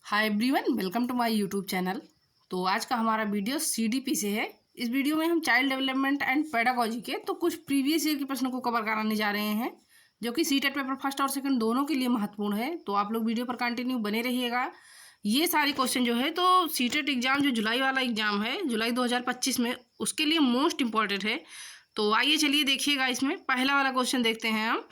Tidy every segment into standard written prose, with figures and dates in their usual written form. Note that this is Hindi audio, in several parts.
Hi everyone, welcome to my YouTube channel. तो आज का हमारा वीडियो सीडीपी से है। इस वीडियो में हम चाइल्ड डेवलपमेंट एंड पेडागोजी के कुछ प्रीवियस ईयर के प्रश्नों को कवर कराने जा रहे हैं, जो कि सीटेट पेपर फर्स्ट और सेकंड दोनों के लिए महत्वपूर्ण है। तो आप लोग वीडियो पर कंटिन्यू बने रहिएगा। ये सारे क्वेश्चन जो है तो सीटेट एग्जाम, जो जुलाई वाला एग्जाम है जुलाई 2025 में, उसके लिए मोस्ट इम्पॉर्टेंट है। तो आइए चलिए देखिएगा। इसमें पहला वाला क्वेश्चन देखते हैं हम।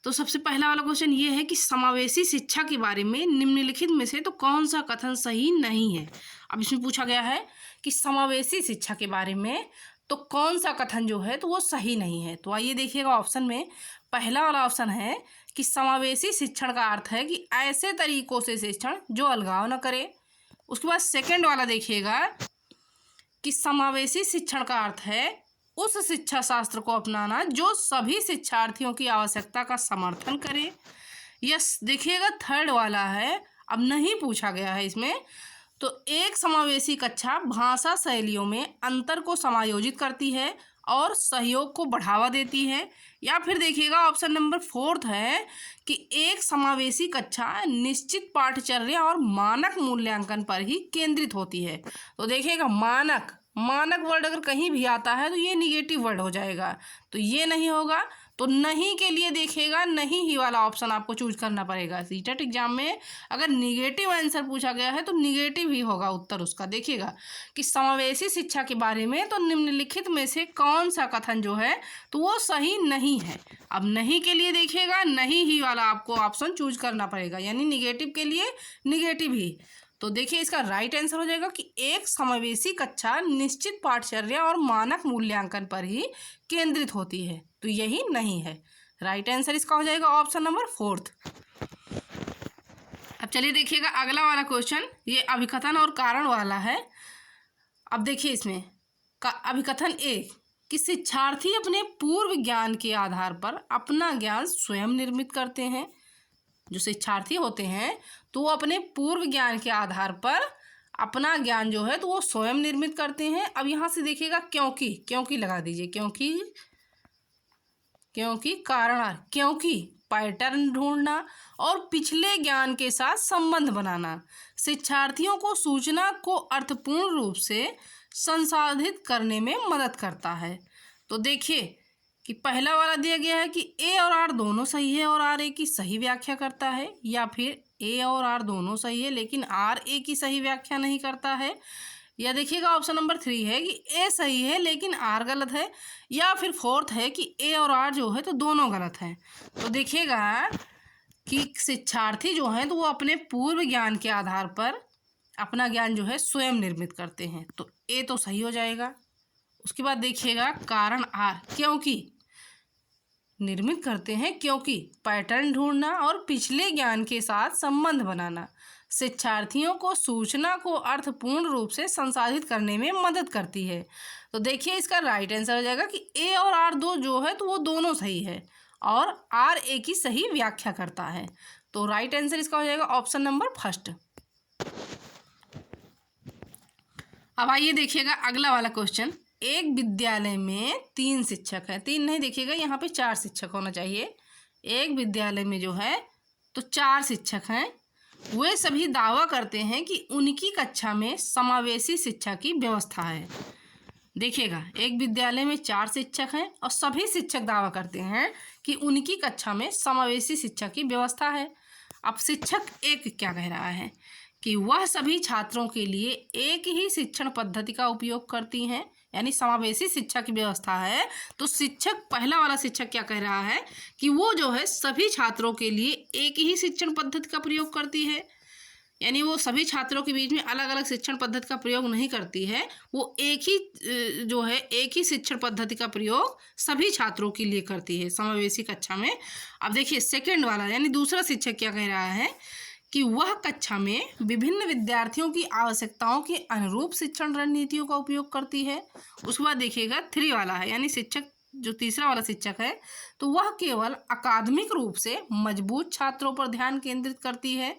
तो सबसे पहला वाला क्वेश्चन ये है कि समावेशी शिक्षा के बारे में निम्नलिखित में से तो कौन सा कथन सही नहीं है। अब इसमें पूछा गया है कि समावेशी शिक्षा के बारे में तो कौन सा कथन जो है तो वो सही नहीं है। तो आइए देखिएगा, ऑप्शन में पहला वाला ऑप्शन है कि समावेशी शिक्षण का अर्थ है कि ऐसे तरीकों से शिक्षण जो अलगाव न करे। उसके बाद सेकंड वाला देखिएगा कि समावेशी शिक्षण का अर्थ है उस शिक्षा शास्त्र को अपनाना जो सभी शिक्षार्थियों की आवश्यकता का समर्थन करे। यस, देखिएगा थर्ड वाला है, अब नहीं पूछा गया है इसमें। तो एक समावेशी कक्षा भाषा शैलियों में अंतर को समायोजित करती है और सहयोग को बढ़ावा देती है। या फिर देखिएगा ऑप्शन नंबर फोर्थ है कि एक समावेशी कक्षा निश्चित पाठचर्या और मानक मूल्यांकन पर ही केंद्रित होती है। तो देखिएगा मानक वर्ड अगर कहीं भी आता है तो ये निगेटिव वर्ड हो जाएगा, तो ये नहीं होगा। तो नहीं के लिए देखिएगा नहीं ही वाला ऑप्शन आपको चूज करना पड़ेगा। सीटेट एग्जाम में अगर निगेटिव आंसर पूछा गया है तो निगेटिव ही होगा उत्तर उसका। देखिएगा कि समावेशी शिक्षा के बारे में तो निम्नलिखित में से कौन सा कथन जो है तो वो सही नहीं है। अब नहीं के लिए देखिएगा नहीं ही वाला आपको ऑप्शन चूज करना पड़ेगा, यानी निगेटिव के लिए निगेटिव ही। तो देखिए इसका राइट आंसर हो जाएगा कि एक समावेशी कक्षा निश्चित पाठचर्या और मानक मूल्यांकन पर ही केंद्रित होती है। तो यही नहीं है, राइट आंसर इसका हो जाएगा ऑप्शन नंबर फोर्थ। अब चलिए देखिएगा अगला वाला क्वेश्चन, ये अभिकथन और कारण वाला है। अब देखिए इसमें अभिकथन एक कि शिक्षार्थी अपने पूर्व ज्ञान के आधार पर अपना ज्ञान स्वयं निर्मित करते हैं। जो शिक्षार्थी होते हैं तो वो अपने पूर्व ज्ञान के आधार पर अपना ज्ञान जो है तो वो स्वयं निर्मित करते हैं। अब यहाँ से देखिएगा क्योंकि लगा दीजिए, क्योंकि कारण, क्योंकि पैटर्न ढूंढना और पिछले ज्ञान के साथ संबंध बनाना शिक्षार्थियों को सूचना को अर्थपूर्ण रूप से संसाधित करने में मदद करता है। तो देखिए कि पहला वाला दिया गया है कि ए और आर दोनों सही है और आर ए की सही व्याख्या करता है, या फिर ए और आर दोनों सही है लेकिन आर ए की सही व्याख्या नहीं करता है। या देखिएगा ऑप्शन नंबर 3 है कि ए सही है लेकिन आर गलत है। या फिर फोर्थ है कि ए और आर जो है तो दोनों गलत हैं। तो देखिएगा कि शिक्षार्थी जो हैं तो वो अपने पूर्व ज्ञान के आधार पर अपना ज्ञान जो है स्वयं निर्मित करते हैं, तो ए तो सही हो जाएगा। उसके बाद देखिएगा कारण आर, क्योंकि निर्मित करते हैं, क्योंकि पैटर्न ढूंढना और पिछले ज्ञान के साथ संबंध बनाना शिक्षार्थियों को सूचना को अर्थपूर्ण रूप से संसाधित करने में मदद करती है। तो देखिए इसका राइट आंसर हो जाएगा कि ए और आर दो जो है तो वो दोनों सही है और आर ए की सही व्याख्या करता है। तो राइट आंसर इसका हो जाएगा ऑप्शन नंबर फर्स्ट। अब आइए देखिएगा अगला वाला क्वेश्चन। एक विद्यालय में 3 शिक्षक हैं, 3 नहीं देखिएगा यहाँ पे 4 शिक्षक होना चाहिए। एक विद्यालय में जो है तो 4 शिक्षक हैं। वे सभी दावा करते हैं कि उनकी कक्षा में समावेशी शिक्षा की व्यवस्था है। देखिएगा एक विद्यालय में 4 शिक्षक हैं और सभी शिक्षक दावा करते हैं कि उनकी कक्षा में समावेशी शिक्षा की व्यवस्था है। अब शिक्षक एक क्या कह रहा है कि वह सभी छात्रों के लिए एक ही शिक्षण पद्धति का उपयोग करती हैं, यानी समावेशी शिक्षा की व्यवस्था है। तो शिक्षक पहला वाला शिक्षक क्या कह रहा है कि वो जो है सभी छात्रों के लिए एक ही शिक्षण पद्धति का प्रयोग करती है, यानी वो सभी छात्रों के बीच में अलग अलग शिक्षण पद्धति का प्रयोग नहीं करती है। वो एक ही शिक्षण पद्धति का प्रयोग सभी छात्रों के लिए करती है समावेशी कक्षा में। अब देखिए सेकंड वाला यानी दूसरा शिक्षक क्या कह रहा है कि वह कक्षा में विभिन्न विद्यार्थियों की आवश्यकताओं के अनुरूप शिक्षण रणनीतियों का उपयोग करती है। उसके बाद देखिएगा 3 वाला है, यानी शिक्षक जो तीसरा वाला शिक्षक है तो वह केवल अकादमिक रूप से मजबूत छात्रों पर ध्यान केंद्रित करती है।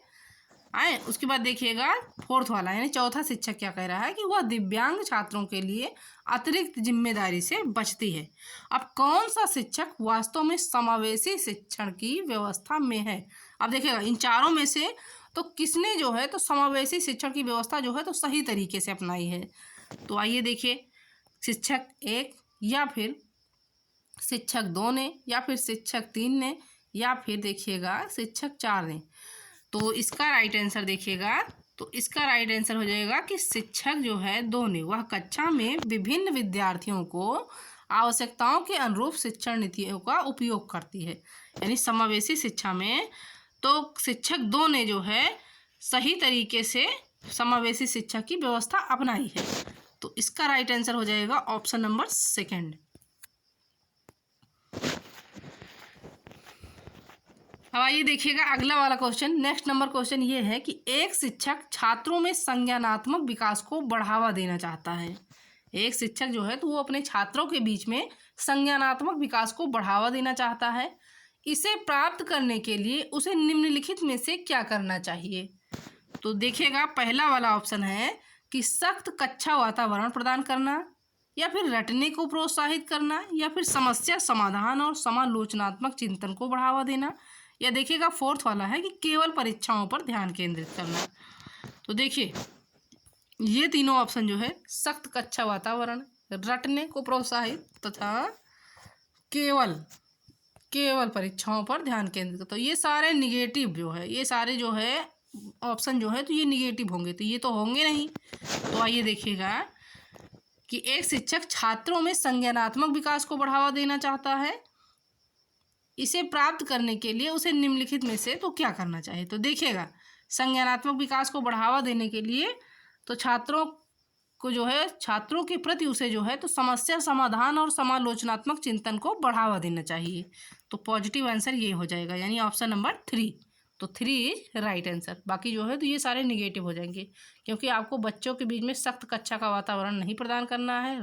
उसके बाद देखिएगा 4th वाला यानी चौथा शिक्षक क्या कह रहा है कि वह दिव्यांग छात्रों के लिए अतिरिक्त जिम्मेदारी से बचती है। अब कौन सा शिक्षक वास्तव में समावेशी शिक्षण की व्यवस्था में है? अब देखिएगा इन चारों में से तो किसने जो है तो समावेशी शिक्षण की व्यवस्था जो है तो सही तरीके से अपनाई है। तो आइए देखिए, शिक्षक 1 या फिर शिक्षक 2 ने या फिर शिक्षक 3 ने या फिर देखिएगा शिक्षक 4 ने। तो इसका राइट आंसर देखिएगा, तो इसका राइट आंसर हो जाएगा कि शिक्षक जो है 2 ने। वह कक्षा में विभिन्न विद्यार्थियों को आवश्यकताओं के अनुरूप शिक्षण नीतियों का उपयोग करती है। यानी समावेशी शिक्षा में तो शिक्षक 2 ने जो है सही तरीके से समावेशी शिक्षा की व्यवस्था अपनाई है। तो इसका राइट आंसर हो जाएगा ऑप्शन नंबर 2। अब आइए देखिएगा अगला वाला क्वेश्चन। नेक्स्ट नंबर क्वेश्चन ये है कि एक शिक्षक छात्रों में संज्ञानात्मक विकास को बढ़ावा देना चाहता है। एक शिक्षक जो है तो वो अपने छात्रों के बीच में संज्ञानात्मक विकास को बढ़ावा देना चाहता है। इसे प्राप्त करने के लिए उसे निम्नलिखित में से क्या करना चाहिए। तो देखिएगा पहला वाला ऑप्शन है कि सख्त कक्षा वातावरण प्रदान करना, या फिर रटने को प्रोत्साहित करना, या फिर समस्या समाधान और समालोचनात्मक चिंतन को बढ़ावा देना, या देखिएगा फोर्थ वाला है कि केवल परीक्षाओं पर ध्यान केंद्रित करना। तो देखिए ये तीनों ऑप्शन जो है सख्त कक्षा वातावरण, रटने को प्रोत्साहित तथा केवल परीक्षाओं पर ध्यान केंद्रित, तो ये सारे निगेटिव जो है, ये सारे जो है ऑप्शन जो है तो ये निगेटिव होंगे, तो ये तो होंगे नहीं। तो आइए देखिएगा कि एक शिक्षक छात्रों में संज्ञानात्मक विकास को बढ़ावा देना चाहता है। इसे प्राप्त करने के लिए उसे निम्नलिखित में से तो क्या करना चाहिए। तो देखिएगा संज्ञानात्मक विकास को बढ़ावा देने के लिए तो छात्रों को जो है छात्रों के प्रति उसे जो है तो समस्या समाधान और समालोचनात्मक चिंतन को बढ़ावा देना चाहिए। तो पॉजिटिव आंसर ये हो जाएगा, यानी ऑप्शन नंबर 3। तो 3 इज राइट आंसर। बाकी जो है तो ये सारे निगेटिव हो जाएंगे, क्योंकि आपको बच्चों के बीच में सख्त कक्षा का वातावरण नहीं प्रदान करना है,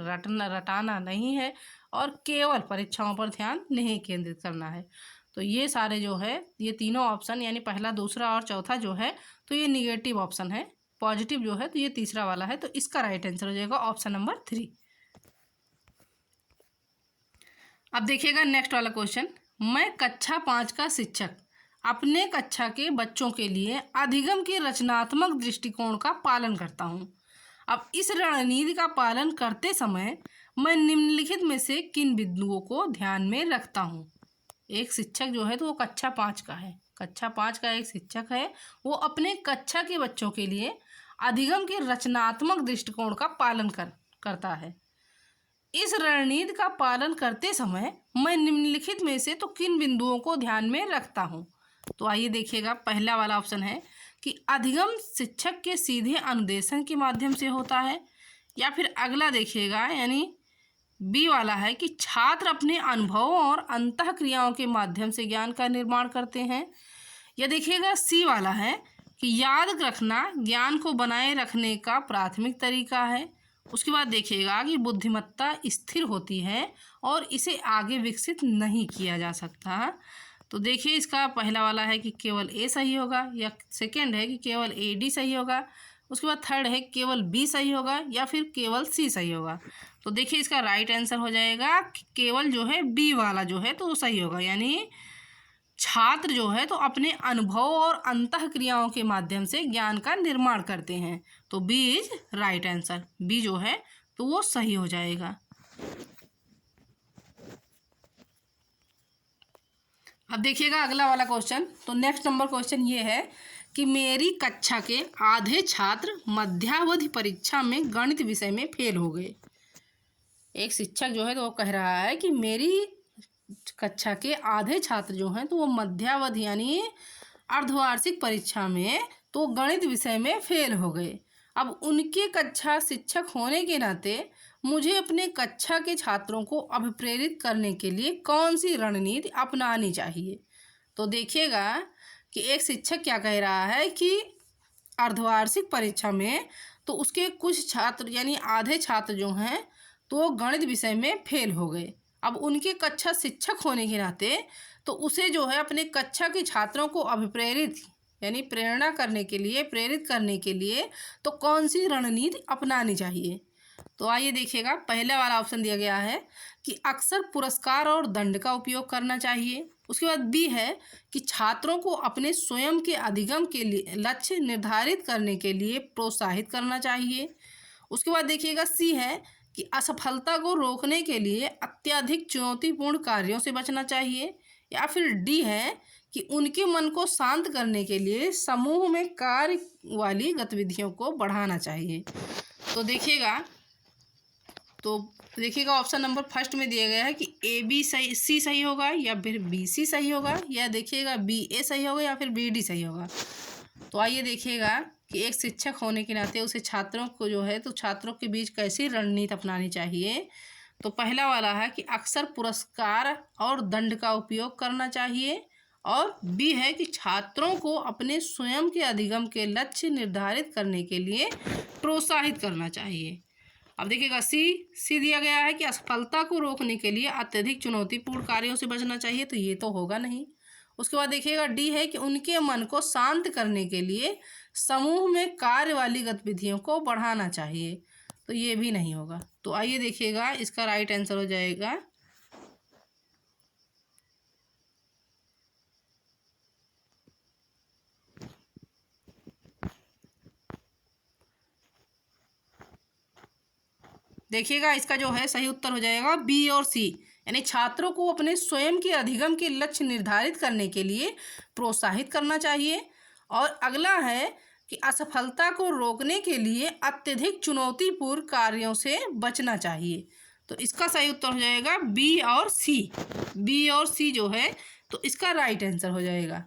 रटाना नहीं है, और केवल परीक्षाओं पर ध्यान नहीं केंद्रित करना है। तो ये सारे जो है ये तीनों ऑप्शन यानी पहला, दूसरा और चौथा जो है तो ये निगेटिव ऑप्शन है। पॉजिटिव जो है तो ये तीसरा वाला है। तो इसका राइट आंसर हो जाएगा ऑप्शन नंबर 3। अब देखिएगा नेक्स्ट वाला क्वेश्चन। मैं कक्षा 5 का शिक्षक अपने कक्षा के बच्चों के लिए अधिगम के रचनात्मक दृष्टिकोण का पालन करता हूँ। अब इस रणनीति का पालन करते समय मैं निम्नलिखित में से किन बिंदुओं को ध्यान में रखता हूँ। एक शिक्षक जो है तो वो कक्षा 5 का है, कक्षा 5 का एक शिक्षक है, वो अपने कक्षा के बच्चों के लिए अधिगम के रचनात्मक दृष्टिकोण का पालन करता है। इस रणनीति का पालन करते समय मैं निम्नलिखित में से तो किन बिंदुओं को ध्यान में रखता हूँ। तो आइए देखिएगा पहला वाला ऑप्शन है कि अधिगम शिक्षक के सीधे अनुदेशन के माध्यम से होता है, या फिर अगला देखिएगा यानी बी वाला है कि छात्र अपने अनुभवों और अंतःक्रियाओं के माध्यम से ज्ञान का निर्माण करते हैं, या देखिएगा सी वाला है कि याद रखना ज्ञान को बनाए रखने का प्राथमिक तरीका है। उसके बाद देखिएगा कि बुद्धिमत्ता स्थिर होती है और इसे आगे विकसित नहीं किया जा सकता। तो देखिए इसका पहला वाला है कि केवल ए सही होगा, या सेकंड है कि केवल ए डी सही होगा, उसके बाद थर्ड है केवल बी सही होगा, या फिर केवल सी सही होगा। तो देखिए इसका राइट आंसर हो जाएगा कि केवल जो है बी वाला जो है तो वो सही होगा, यानी छात्र जो है तो अपने अनुभव और अंतःक्रियाओं के माध्यम से ज्ञान का निर्माण करते हैं। तो B is right answer, B जो है तो वो सही हो जाएगा। अब देखिएगा अगला वाला क्वेश्चन। तो नेक्स्ट नंबर क्वेश्चन ये है कि मेरी कक्षा के आधे छात्र मध्यावधि परीक्षा में गणित विषय में फेल हो गए। एक शिक्षक जो है तो वो कह रहा है कि मेरी कक्षा के आधे छात्र जो हैं तो वो मध्यावधि यानी अर्धवार्षिक परीक्षा में तो गणित विषय में फेल हो गए। अब उनके कक्षा शिक्षक होने के नाते मुझे अपने कक्षा के छात्रों को अभिप्रेरित करने के लिए कौन सी रणनीति अपनानी चाहिए। तो देखिएगा कि एक शिक्षक क्या कह रहा है कि अर्धवार्षिक परीक्षा में तो उसके कुछ छात्र यानी आधे छात्र जो हैं तो वो गणित विषय में फेल हो गए। अब उनके कक्षा शिक्षक होने के नाते तो उसे जो है अपने कक्षा के छात्रों को अभिप्रेरित यानी प्रेरित करने के लिए तो कौन सी रणनीति अपनानी चाहिए। तो आइए देखिएगा, पहले वाला ऑप्शन दिया गया है कि अक्सर पुरस्कार और दंड का उपयोग करना चाहिए। उसके बाद बी है कि छात्रों को अपने स्वयं के अधिगम के लिए लक्ष्य निर्धारित करने के लिए प्रोत्साहित करना चाहिए। उसके बाद देखिएगा सी है कि असफलता को रोकने के लिए अत्यधिक चुनौतीपूर्ण कार्यों से बचना चाहिए। या फिर डी है कि उनके मन को शांत करने के लिए समूह में कार्य वाली गतिविधियों को बढ़ाना चाहिए। तो देखिएगा ऑप्शन नंबर फर्स्ट में दिया गया है कि ए बी सही, सी सही होगा, या फिर बी सी सही होगा, या देखिएगा बी ए सही होगा, या फिर बी डी सही होगा। तो आइए देखिएगा कि एक शिक्षक होने के नाते उसे छात्रों को जो है तो छात्रों के बीच कैसी रणनीति अपनानी चाहिए। तो पहला वाला है कि अक्सर पुरस्कार और दंड का उपयोग करना चाहिए, और बी है कि छात्रों को अपने स्वयं के अधिगम के लक्ष्य निर्धारित करने के लिए प्रोत्साहित करना चाहिए। अब देखिएगा सी दिया गया है कि असफलता को रोकने के लिए अत्यधिक चुनौतीपूर्ण कार्यों से बचना चाहिए, तो ये तो होगा नहीं। उसके बाद देखिएगा डी है कि उनके मन को शांत करने के लिए समूह में कार्य वाली गतिविधियों को बढ़ाना चाहिए, तो ये भी नहीं होगा। तो आइए देखिएगा इसका राइट आंसर हो जाएगा देखिएगा इसका जो है सही उत्तर हो जाएगा बी और सी, यानी छात्रों को अपने स्वयं के अधिगम के लक्ष्य निर्धारित करने के लिए प्रोत्साहित करना चाहिए। और अगला है कि असफलता को रोकने के लिए अत्यधिक चुनौतीपूर्ण कार्यों से बचना चाहिए। तो इसका सही उत्तर हो जाएगा बी और सी। बी और सी जो है तो इसका राइट आंसर हो जाएगा।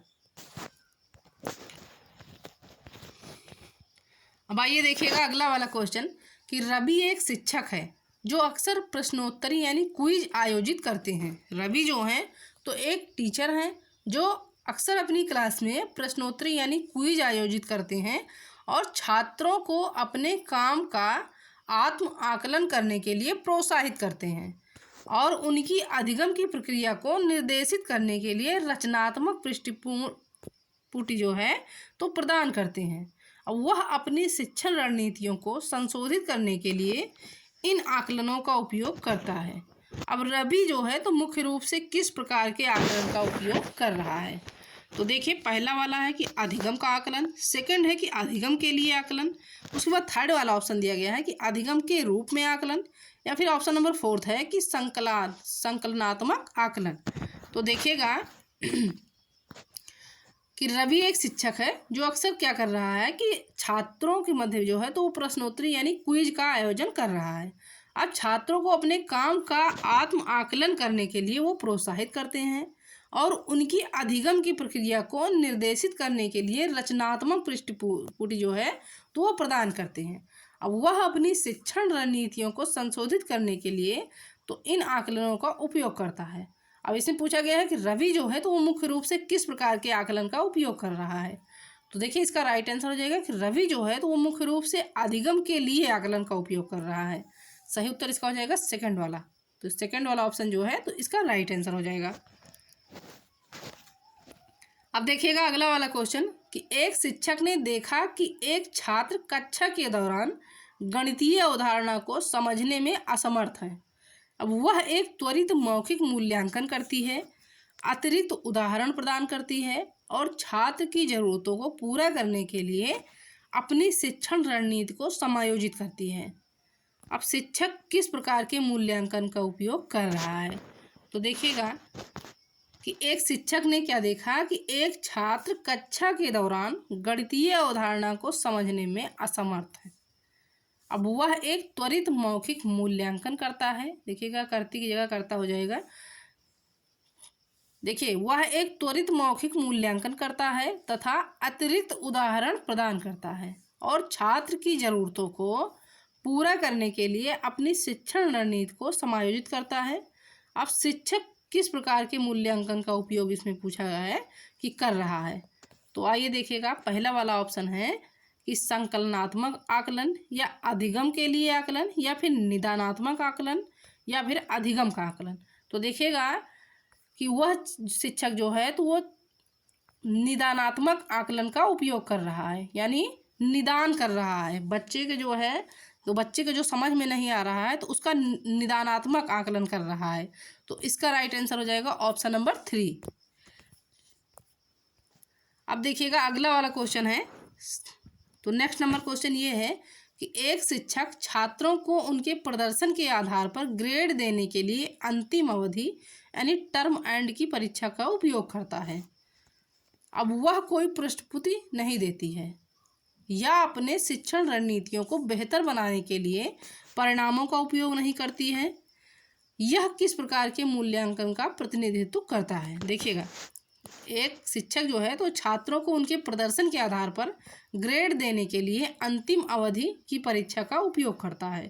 अब आइए देखिएगा अगला वाला क्वेश्चन कि रवि एक शिक्षक है जो अक्सर प्रश्नोत्तरी यानी क्विज आयोजित करते हैं। रवि जो हैं तो एक टीचर हैं जो अक्सर अपनी क्लास में प्रश्नोत्तरी यानी क्विज आयोजित करते हैं और छात्रों को अपने काम का आत्म आकलन करने के लिए प्रोत्साहित करते हैं और उनकी अधिगम की प्रक्रिया को निर्देशित करने के लिए रचनात्मक पृष्ठभूमि जो है तो प्रदान करते हैं। अब वह अपनी शिक्षण रणनीतियों को संशोधित करने के लिए इन आकलनों का उपयोग करता है। अब रवि जो है तो मुख्य रूप से किस प्रकार के आकलन का उपयोग कर रहा है। तो देखिए पहला वाला है कि अधिगम का आकलन, सेकंड है कि अधिगम के लिए आकलन, उसके बाद थर्ड वाला ऑप्शन दिया गया है कि अधिगम के रूप में आकलन, या फिर ऑप्शन नंबर फोर्थ है कि संकलनात्मक आकलन। तो देखिएगा कि रवि एक शिक्षक है जो अक्सर क्या कर रहा है कि छात्रों के मध्य जो है तो वो प्रश्नोत्तरी यानी क्विज का आयोजन कर रहा है। अब छात्रों को अपने काम का आत्म आकलन करने के लिए वो प्रोत्साहित करते हैं और उनकी अधिगम की प्रक्रिया को निर्देशित करने के लिए रचनात्मक पृष्ठभूमि जो है तो वो प्रदान करते हैं। अब वह अपनी शिक्षण रणनीतियों को संशोधित करने के लिए तो इन आकलनों का उपयोग करता है। अब इसमें पूछा गया है कि रवि जो है तो वो मुख्य रूप से किस प्रकार के आकलन का उपयोग कर रहा है। तो देखिए इसका राइट आंसर हो जाएगा कि रवि जो है तो वो मुख्य रूप से अधिगम के लिए आकलन का उपयोग कर रहा है। सही उत्तर इसका हो जाएगा सेकंड वाला। तो सेकंड वाला ऑप्शन जो है तो इसका राइट आंसर हो जाएगा। अब देखिएगा अगला वाला क्वेश्चन कि एक शिक्षक ने देखा कि एक छात्र कक्षा के दौरान गणितीय अवधारणा को समझने में असमर्थ है। अब वह एक त्वरित मौखिक मूल्यांकन करती है, अतिरिक्त उदाहरण प्रदान करती है और छात्र की ज़रूरतों को पूरा करने के लिए अपनी शिक्षण रणनीति को समायोजित करती है। अब शिक्षक किस प्रकार के मूल्यांकन का उपयोग कर रहा है। तो देखिएगा कि एक शिक्षक ने क्या देखा कि एक छात्र कक्षा के दौरान गणितीय अवधारणा को समझने में असमर्थ है। अब वह एक त्वरित मौखिक मूल्यांकन करता है। देखिएगा करती की जगह करता हो जाएगा। देखिए वह एक त्वरित मौखिक मूल्यांकन करता है तथा अतिरिक्त उदाहरण प्रदान करता है और छात्र की ज़रूरतों को पूरा करने के लिए अपनी शिक्षण रणनीति को समायोजित करता है। अब शिक्षक किस प्रकार के मूल्यांकन का उपयोग इसमें पूछा गया है कि कर रहा है। तो आइए देखिएगा पहला वाला ऑप्शन है कि संकलनात्मक आकलन या अधिगम के लिए आकलन, या फिर निदानात्मक आकलन, या फिर अधिगम का आकलन। तो देखिएगा कि वह शिक्षक जो है तो वो निदानात्मक आकलन का उपयोग कर रहा है, यानी निदान कर रहा है। बच्चे के जो है तो बच्चे को जो समझ में नहीं आ रहा है तो उसका निदानात्मक आकलन कर रहा है। तो इसका राइट आंसर हो जाएगा ऑप्शन नंबर 3। अब देखिएगा अगला वाला क्वेश्चन है। तो नेक्स्ट नंबर क्वेश्चन ये है कि एक शिक्षक छात्रों को उनके प्रदर्शन के आधार पर ग्रेड देने के लिए अंतिम अवधि यानी टर्म एंड की परीक्षा का उपयोग करता है। अब वह कोई प्रश्नपुटि नहीं देती है या अपने शिक्षण रणनीतियों को बेहतर बनाने के लिए परिणामों का उपयोग नहीं करती है। यह किस प्रकार के मूल्यांकन का प्रतिनिधित्व करता है? देखिएगा, एक शिक्षक जो है तो छात्रों को उनके प्रदर्शन के आधार पर ग्रेड देने के लिए अंतिम अवधि की परीक्षा का उपयोग करता है।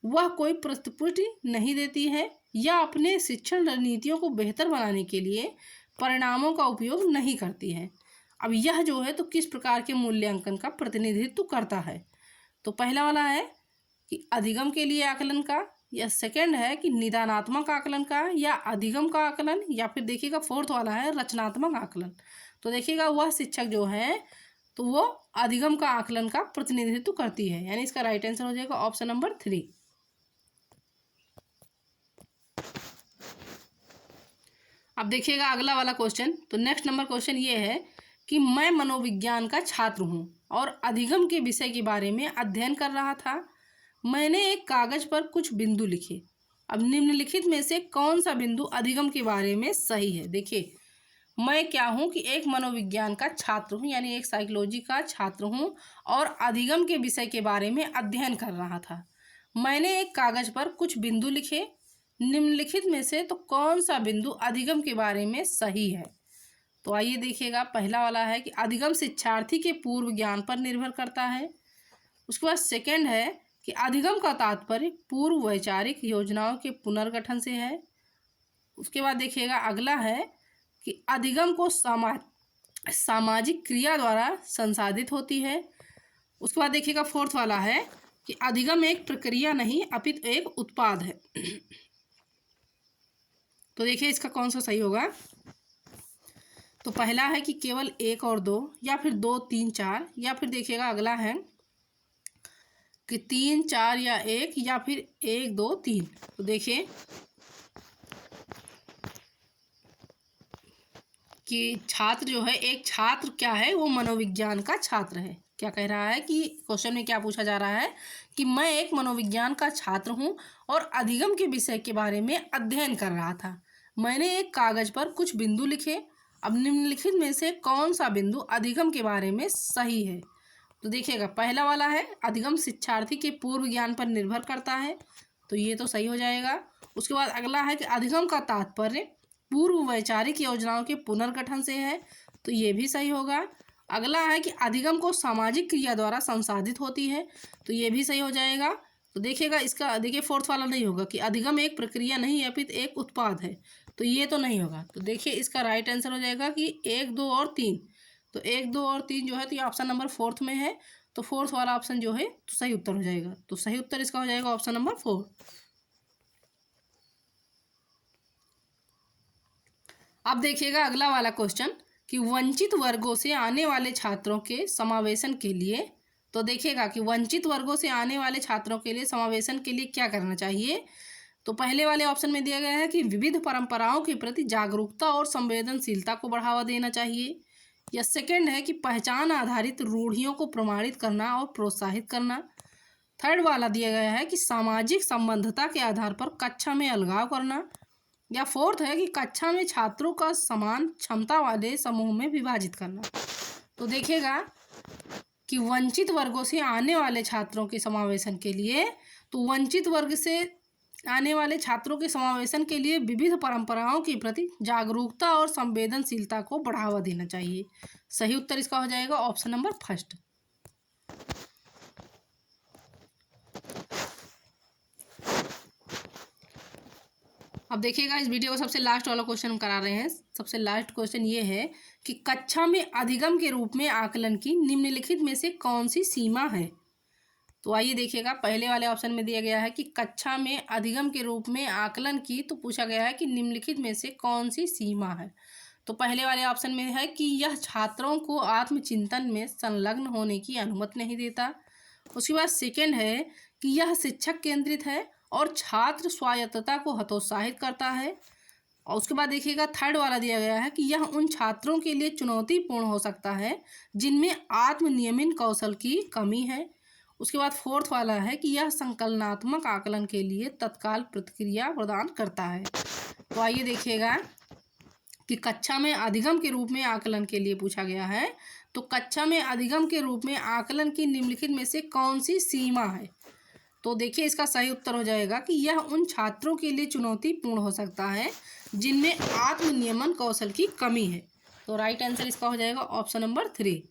वह कोई प्रस्तुति नहीं देती है या अपने शिक्षण रणनीतियों को बेहतर बनाने के लिए परिणामों का उपयोग नहीं करती है। अब यह जो है तो किस प्रकार के मूल्यांकन का प्रतिनिधित्व करता है? तो पहला वाला है कि अधिगम के लिए आकलन का, या सेकंड है कि निदानात्मक आकलन का या अधिगम का आकलन, या फिर देखिएगा फोर्थ वाला है रचनात्मक आकलन। तो देखिएगा वह शिक्षक जो है तो वो अधिगम का आकलन का प्रतिनिधित्व करती है, यानी इसका राइट आंसर हो जाएगा ऑप्शन नंबर 3। अब देखिएगा अगला वाला क्वेश्चन। तो नेक्स्ट नंबर क्वेश्चन ये है कि मैं मनोविज्ञान का छात्र हूँ और अधिगम के विषय के बारे में अध्ययन कर रहा था। मैंने एक कागज पर कुछ बिंदु लिखे। अब निम्नलिखित में से कौन सा बिंदु अधिगम के बारे में सही है? देखिए, मैं क्या हूँ कि एक मनोविज्ञान का छात्र हूँ, यानी एक साइकोलॉजी का छात्र हूँ और अधिगम के विषय के बारे में अध्ययन कर रहा था। मैंने एक कागज पर कुछ बिंदु लिखे। निम्नलिखित में से तो कौन सा बिंदु अधिगम के बारे में सही है? तो आइए देखिएगा, पहला वाला है कि अधिगम शिक्षार्थी के पूर्व ज्ञान पर निर्भर करता है। उसके बाद सेकंड है कि अधिगम का तात्पर्य पूर्व वैचारिक योजनाओं के पुनर्गठन से है। उसके बाद देखिएगा अगला है कि अधिगम को सामाजिक क्रिया द्वारा संसाधित होती है। उसके बाद देखिएगा फोर्थ वाला है कि अधिगम एक प्रक्रिया नहीं अपितु एक उत्पाद है। तो देखिए इसका कौन सा सही होगा? तो पहला है कि केवल 1 और 2, या फिर 2, 3, 4, या फिर देखिएगा अगला है कि 3, 4 या 1, या फिर 1, 2, 3। तो देखिए कि छात्र जो है, एक छात्र क्या है, वो मनोविज्ञान का छात्र है। क्या कह रहा है कि क्वेश्चन में क्या पूछा जा रहा है कि मैं एक मनोविज्ञान का छात्र हूँ और अधिगम के विषय के बारे में अध्ययन कर रहा था। मैंने एक कागज पर कुछ बिंदु लिखे। अब निम्नलिखित में से कौन सा बिंदु अधिगम के बारे में सही है? तो देखिएगा पहला वाला है अधिगम शिक्षार्थी के पूर्व ज्ञान पर निर्भर करता है, तो ये तो सही हो जाएगा। उसके बाद अगला है कि अधिगम का तात्पर्य पूर्व वैचारिक योजनाओं के पुनर्गठन से है, तो ये भी सही होगा। अगला है कि अधिगम को सामाजिक क्रिया द्वारा संसाधित होती है, तो ये भी सही हो जाएगा। तो देखिएगा इसका, देखिए फोर्थ वाला नहीं होगा कि अधिगम एक प्रक्रिया नहीं अपितु एक उत्पाद है, तो ये तो नहीं होगा। तो देखिए इसका राइट आंसर हो जाएगा कि 1, 2 और 3। तो 1, 2 और 3 जो है तो ये ऑप्शन नंबर 4 में है, तो फोर्थ वाला ऑप्शन जो है तो सही उत्तर हो जाएगा। तो सही उत्तर इसका हो जाएगा ऑप्शन नंबर 4। अब देखिएगा अगला वाला क्वेश्चन कि वंचित वर्गों से आने वाले छात्रों के समावेशन के लिए, तो देखिएगा कि वंचित वर्गों से आने वाले छात्रों के लिए समावेशन के लिए क्या करना चाहिए? तो पहले वाले ऑप्शन में दिया गया है कि विविध परंपराओं के प्रति जागरूकता और संवेदनशीलता को बढ़ावा देना चाहिए, या सेकंड है कि पहचान आधारित रूढ़ियों को प्रमाणित करना और प्रोत्साहित करना। थर्ड वाला दिया गया है कि सामाजिक संबद्धता के आधार पर कक्षा में अलगाव करना, या फोर्थ है कि कक्षा में छात्रों का समान क्षमता वाले समूह में विभाजित करना। तो देखिएगा कि वंचित वर्गों से आने वाले छात्रों के समावेशन के लिए, तो वंचित वर्ग से आने वाले छात्रों के समावेशन के लिए विविध परंपराओं के प्रति जागरूकता और संवेदनशीलता को बढ़ावा देना चाहिए। सही उत्तर इसका हो जाएगा ऑप्शन नंबर 1। अब देखिएगा इस वीडियो का सबसे लास्ट वाला क्वेश्चन हम करा रहे हैं। सबसे लास्ट क्वेश्चन ये है कि कक्षा में अधिगम के रूप में आकलन की निम्नलिखित में से कौन सी सीमा है? तो आइए देखिएगा, पहले वाले ऑप्शन में दिया गया है कि कक्षा में अधिगम के रूप में आकलन की, तो पूछा गया है कि निम्नलिखित में से कौन सी सीमा है? तो पहले वाले ऑप्शन में है कि यह छात्रों को आत्मचिंतन में संलग्न होने की अनुमति नहीं देता। उसके बाद सेकंड है कि यह शिक्षक केंद्रित है और छात्र स्वायत्तता को हतोत्साहित करता है। और उसके बाद देखिएगा थर्ड वाला दिया गया है कि यह उन छात्रों के लिए चुनौतीपूर्ण हो सकता है जिनमें आत्मनियमन कौशल की कमी है। उसके बाद फोर्थ वाला है कि यह संकलनात्मक आकलन के लिए तत्काल प्रतिक्रिया प्रदान करता है। तो आइए देखिएगा कि कक्षा में अधिगम के रूप में आकलन के लिए पूछा गया है। तो कक्षा में अधिगम के रूप में आकलन की निम्नलिखित में से कौन सी सीमा है? तो देखिए इसका सही उत्तर हो जाएगा कि यह उन छात्रों के लिए चुनौतीपूर्ण हो सकता है जिनमें आत्मनियमन कौशल की कमी है। तो राइट आंसर इसका हो जाएगा ऑप्शन नंबर 3।